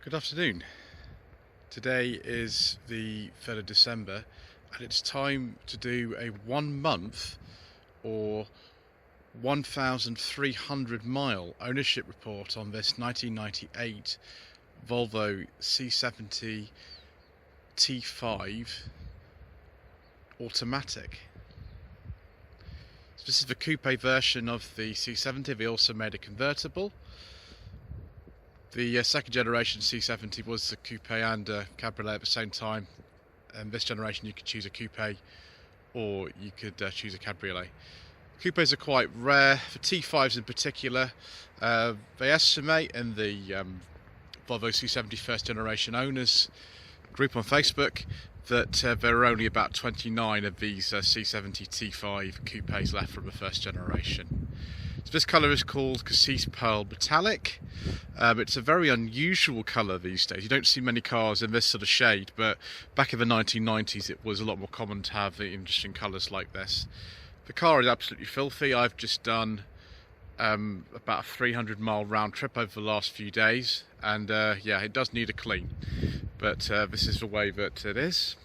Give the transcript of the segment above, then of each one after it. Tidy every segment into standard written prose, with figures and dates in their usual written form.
Good afternoon. Today is the 3rd of December and it's time to do a 1 month or 1,300 mile ownership report on this 1998 Volvo C70 T5 automatic. So this is the coupe version of the C70. They also made a convertible. The second generation C70 was a coupe and a cabriolet at the same time, and this generation you could choose a coupe or you could choose a cabriolet. Coupes are quite rare, for T5s in particular. They estimate in the Volvo C70 first generation owners group on Facebook that there are only about 29 of these C70 T5 coupes left from the first generation. So this colour is called Cassis Pearl Metallic. It's a very unusual colour these days. You don't see many cars in this sort of shade, but back in the 1990s it was a lot more common to have interesting colours like this. The car is absolutely filthy. I've just done about a 300 mile round trip over the last few days, and yeah, it does need a clean, but this is the way that it is.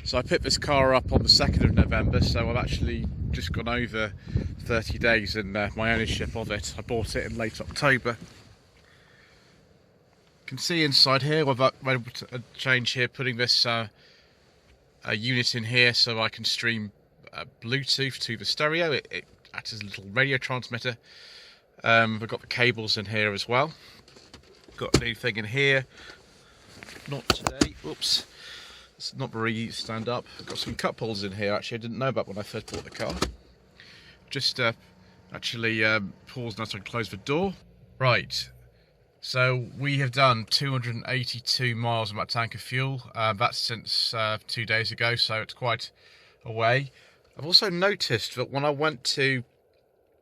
So I picked this car up on the 2nd of November, so I've actually just gone over 30 days in my ownership of it. I bought it in late October. You can see inside here, I've been able to change here, putting this a unit in here so I can stream Bluetooth to the stereo. It acts as a little radio transmitter. We've got the cables in here as well. Got a new thing in here. Not today. Oops. It's not very easy to stand up. I've got some cup holders in here. Actually, I didn't know about when I first bought the car. Just actually pause now so I can close the door. Right. So we have done 282 miles on that tank of fuel. That's since 2 days ago, so it's quite a way. I've also noticed that when I went to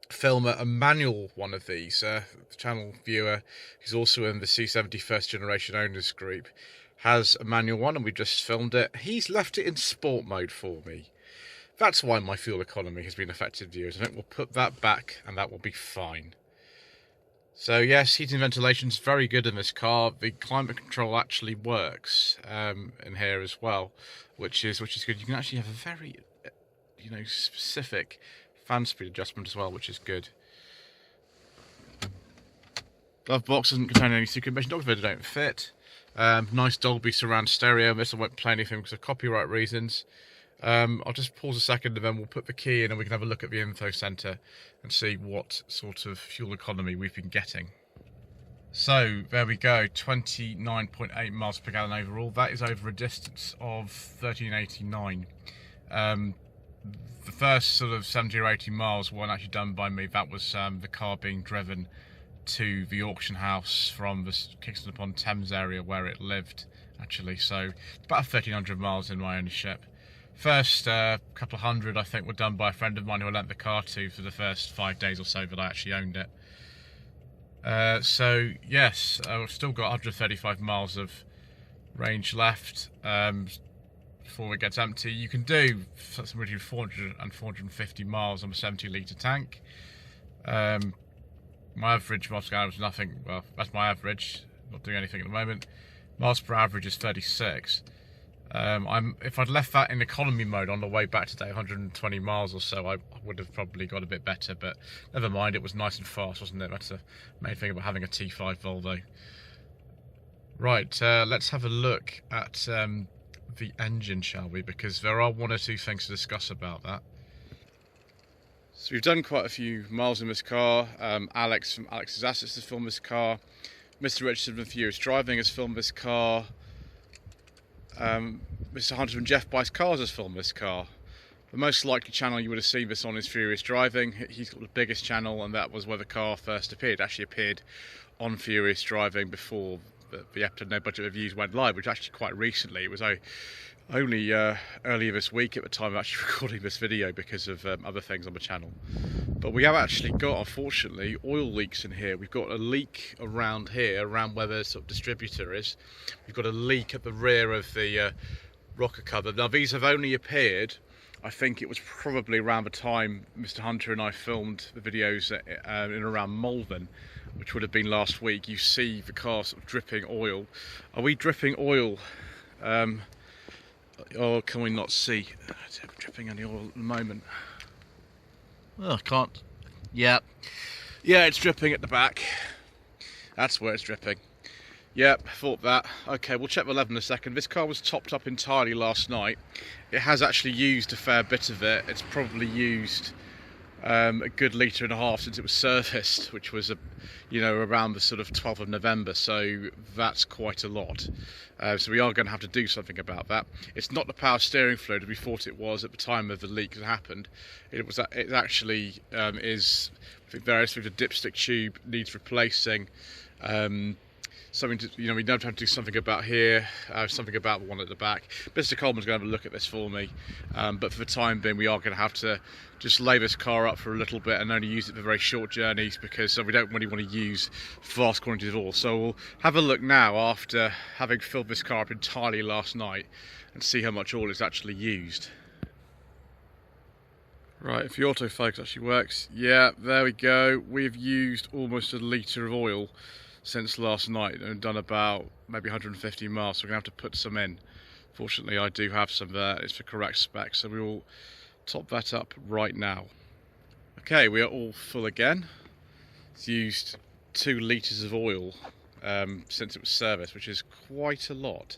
film a manual one of these, the channel viewer, who's also in the C70 first generation owners group, has a manual one, and we've just filmed it. He's left it in sport mode for me. That's why my fuel economy has been affected, viewers. I think we'll put that back and that will be fine. So yes, heating and ventilation is very good in this car. The climate control actually works in here as well, which is good. You can actually have a very specific fan speed adjustment as well, which is good. Glove box doesn't contain any secret information. Documents don't fit. Nice Dolby surround stereo. This I won't play anything because of copyright reasons. I'll just pause a second and then we'll put the key in and we can have a look at the info centre and see what sort of fuel economy we've been getting. So there we go, 29.8 miles per gallon overall. That is over a distance of 1389. The first sort of 70 or 80 miles weren't actually done by me. That was the car being driven to the auction house from the Kingston upon Thames area where it lived, actually. So it's about 1,300 miles in my ownership. First couple of hundred I think were done by a friend of mine who I lent the car to for the first 5 days or so that I actually owned it. So yes, I've still got 135 miles of range left before it gets empty. You can do somewhere between 400 and 450 miles on a 70 litre tank. My average miles per gallon was nothing. Well, that's my average. Not doing anything at the moment. Miles per average is 36. If I'd left that in economy mode on the way back today, 120 miles or so, I would have probably got a bit better. But never mind. It was nice and fast, wasn't it? That's the main thing about having a T5 Volvo. Right. Let's have a look at the engine, shall we? Because there are one or two things to discuss about that. So we've done quite a few miles in this car. Alex from Alex's Assets has filmed this car. Mr. Richardson from Furious Driving has filmed this car. Mr. Hunter from Jeff Buys Cars has filmed this car. The most likely channel you would have seen this on is Furious Driving. He's got the biggest channel, and that was where the car first appeared. It actually appeared on Furious Driving before the episode No Budget Reviews went live, which actually quite recently. It was only earlier this week at the time of actually recording this video because of other things on the channel. But we have actually got, unfortunately, oil leaks in here. We've got a leak around here, around where the sort of distributor is. We've got a leak at the rear of the rocker cover. Now these have only appeared, I think it was probably around the time Mr. Hunter and I filmed the videos in around Malvern, which would have been last week, you see the car sort of dripping oil. Are we dripping oil? Or can we not see? Is it dripping any oil at the moment? Oh, I can't. Yeah, it's dripping at the back. That's where it's dripping. Yep, thought that. Okay, we'll check the level in a second. This car was topped up entirely last night. It has actually used a fair bit of it. It's probably used a good 1.5 litres since it was serviced, which was around the sort of 12th of November. So that's quite a lot. So we are going to have to do something about that. It's not the power steering fluid as we thought it was at the time of the leak that happened. It actually is. I think variously the dipstick tube needs replacing. Something to, we don't have to do something about here, something about the one at the back. Mr. Coleman's going to have a look at this for me, but for the time being we are going to have to just lay this car up for a little bit and only use it for very short journeys, because we don't really want to use vast quantities of oil. So we'll have a look now after having filled this car up entirely last night and see how much oil is actually used. Right, if the autofocus actually works, yeah, there we go. We've used almost 1 litre of oil since last night and done about maybe 150 miles, so we're going to have to put some in. Fortunately I do have some there, it's the correct spec, so we will top that up right now. Okay, we are all full again. It's used 2 litres of oil since it was serviced, which is quite a lot.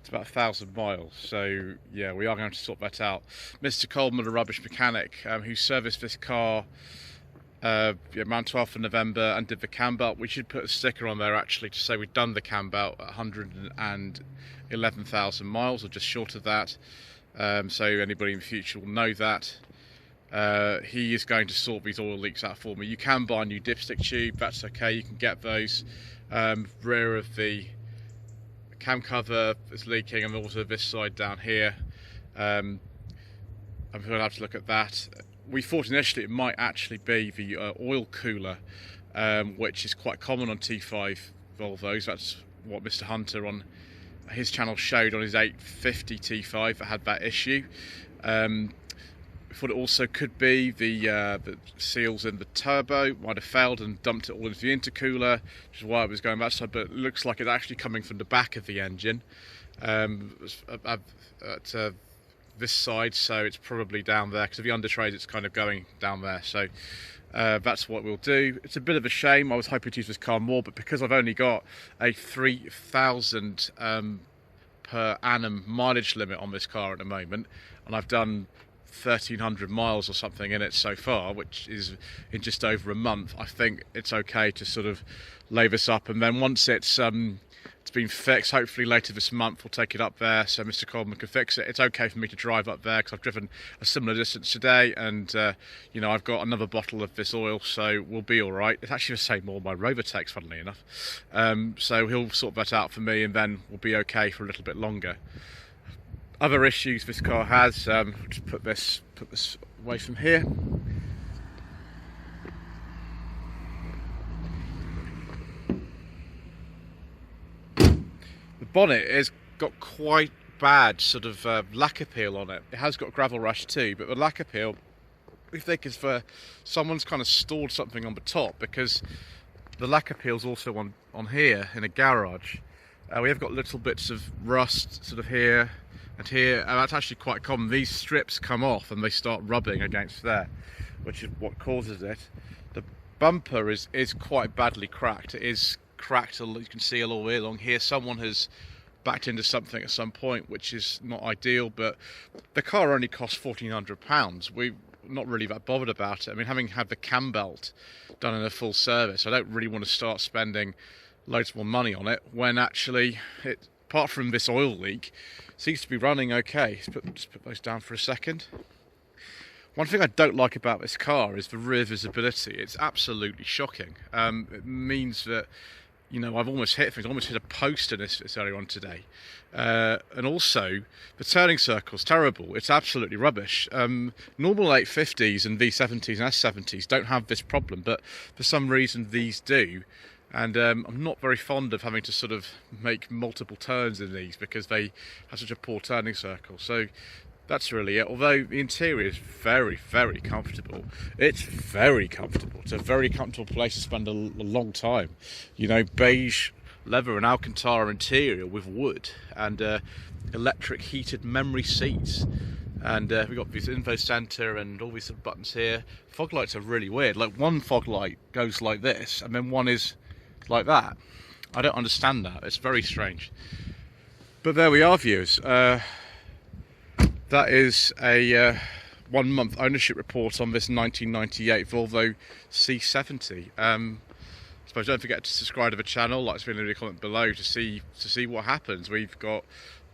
It's about 1,000 miles, so yeah, we are going to sort that out. Mr. Coleman, a rubbish mechanic, who serviced this car around 12th of November and did the cam belt. We should put a sticker on there actually to say we've done the cam belt at 111,000 miles, or just short of that, so anybody in the future will know that. He is going to sort these oil leaks out for me. You can buy a new dipstick tube, that's okay, you can get those. Rear of the cam cover is leaking, and also this side down here. I'm going to have to look at that. We thought initially it might actually be the oil cooler, which is quite common on T5 Volvos. That's what Mr. Hunter on his channel showed on his 850 T5 that had that issue. We thought it also could be the seals in the turbo might have failed and dumped it all into the intercooler, which is why it was going that side, but it looks like it's actually coming from the back of the engine. This side, so it's probably down there, because if you undertrays it's kind of going down there, so that's what we'll do. It's a bit of a shame, I was hoping to use this car more, but because I've only got a 3,000 per annum mileage limit on this car at the moment, and I've done 1,300 miles or something in it so far, which is in just over a month, I think it's okay to sort of lay this up, and then once it's been fixed, hopefully later this month we'll take it up there so Mr. Coleman can fix it. It's okay for me to drive up there because I've driven a similar distance today, and I've got another bottle of this oil, so we'll be all right. It's actually the same oil my Rover takes, funnily enough, so he'll sort that out for me, and then we'll be okay for a little bit longer. Other issues this car has, just put this away from here. The bonnet has got quite bad sort of lacquer peel on it. It has got gravel rash too, but the lacquer peel, we think, is for someone's kind of stored something on the top, because the lacquer peel's also on here in a garage. We have got little bits of rust sort of here and here, and that's actually quite common. These strips come off and they start rubbing against there, which is what causes it. The bumper is quite badly cracked. It is cracked, you can see all the way along here. Someone has backed into something at some point, which is not ideal, but the car only cost £1,400. We're not really that bothered about it. I mean, having had the cam belt done in a full service, I don't really want to start spending loads more money on it when actually it, apart from this oil leak, seems to be running okay. Just put those down for a second. One thing I don't like about this car is the rear visibility. It's absolutely shocking. It means that, I've almost hit things. I almost hit a post in this earlier on today. And also, the turning circle's terrible. It's absolutely rubbish. Normal 850s and V70s and S70s don't have this problem, but for some reason these do. And I'm not very fond of having to sort of make multiple turns in these because they have such a poor turning circle. So That's really it. Although the interior is very, very comfortable. It's very comfortable. It's a very comfortable place to spend a long time. You know, beige leather and alcantara interior with wood, and electric heated memory seats. And we've got this info center and all these sort of buttons here. Fog lights are really weird. Like, one fog light goes like this, and then one is like that. I don't understand that. It's very strange. But there we are, viewers. That is a 1 month ownership report on this 1998 Volvo C70. I suppose don't forget to subscribe to the channel, like to leave a comment below to see what happens. We've got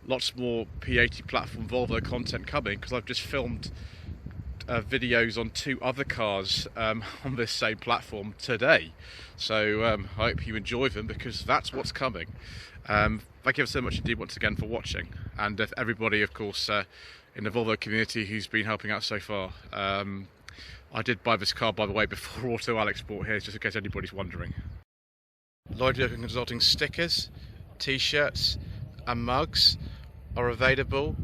lots more P80 platform Volvo content coming, because I've just filmed videos on 2 other cars on this same platform today. So I hope you enjoy them, because that's what's coming. Thank you so much indeed once again for watching, and everybody, of course, in the Volvo community who's been helping out so far. I did buy this car, by the way, before Auto Alex bought his, just in case anybody's wondering. Lloyd Vehicle Consulting stickers, t-shirts and mugs are available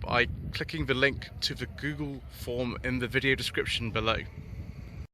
by clicking the link to the Google form in the video description below.